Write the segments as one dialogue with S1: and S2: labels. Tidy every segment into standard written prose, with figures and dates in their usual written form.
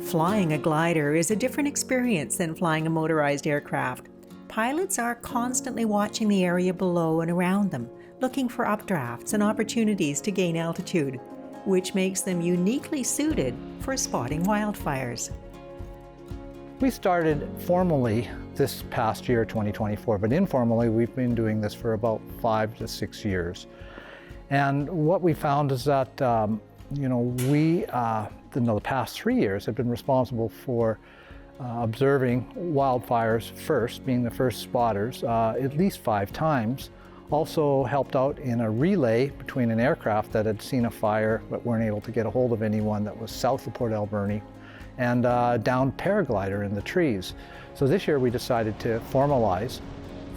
S1: Flying a glider is a different experience than flying a motorized aircraft. Pilots are constantly watching the area below and around them, looking for updrafts and opportunities to gain altitude, which makes them uniquely suited for spotting wildfires.
S2: We started formally this past year, 2024, but informally we've been doing this for about 5 to 6 years. And what we found is that, the past 3 years have been responsible for observing wildfires first, being the first spotters, at least 5 times. Also helped out in a relay between an aircraft that had seen a fire but weren't able to get a hold of anyone that was south of Port Alberni, and a downed paraglider in the trees. So this year we decided to formalize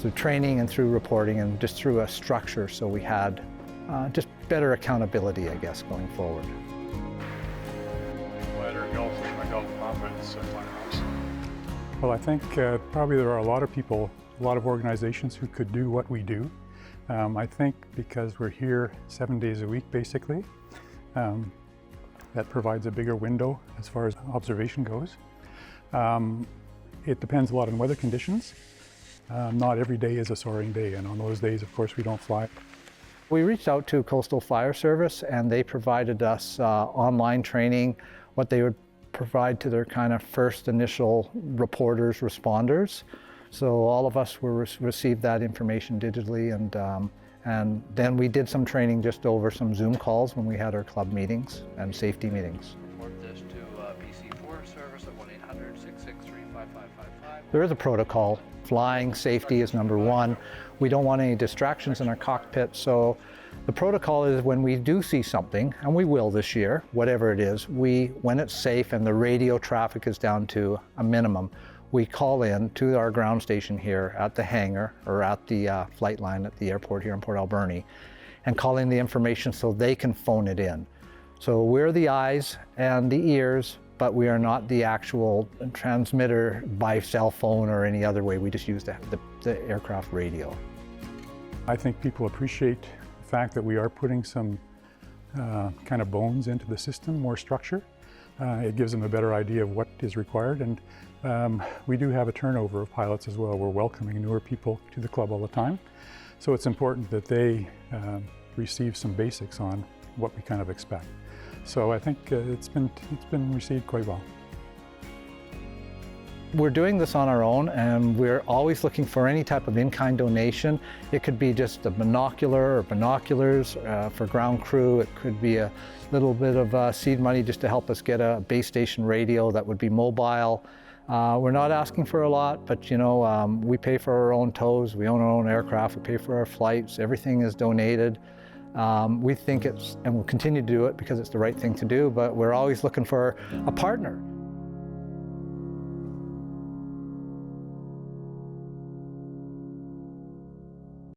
S2: through training and through reporting and just through a structure, so we had just better accountability, I guess, going forward.
S3: Well, I think probably there are a lot of people, a lot of organizations who could do what we do. I think because we're here 7 days a week, basically, that provides a bigger window as far as observation goes. It depends a lot on weather conditions. Not every day is a soaring day, and on those days, of course, we don't fly.
S2: We reached out to Coastal Fire Service, and they provided us online training, what they would provide to their kind of first initial reporters, responders. So all of us received that information digitally, and then we did some training just over some Zoom calls when we had our club meetings and safety meetings.
S4: Report this to BC Forest Service at 1-800-663-5555.
S2: There is a protocol. Flying safety is number one. We don't want any distractions in our cockpit, so the protocol is when we do see something, and we will this year, whatever it is, when it's safe and the radio traffic is down to a minimum, we call in to our ground station here at the hangar or at the flight line at the airport here in Port Alberni and call in the information so they can phone it in. So we're the eyes and the ears, but we are not the actual transmitter by cell phone or any other way. We just use the aircraft radio.
S3: I think people appreciate the fact that we are putting some kind of bones into the system, more structure. It gives them a better idea of what is required, and we do have a turnover of pilots as well. We're welcoming newer people to the club all the time, so it's important that they receive some basics on what we kind of expect. So I think it's been received quite well.
S2: We're doing this on our own, and we're always looking for any type of in-kind donation. It could be just a binocular or binoculars for ground crew. It could be a little bit of seed money just to help us get a base station radio that would be mobile. We're not asking for a lot, but we pay for our own tows. We own our own aircraft. We pay for our flights. Everything is donated. We think and we'll continue to do it because it's the right thing to do, but we're always looking for a partner.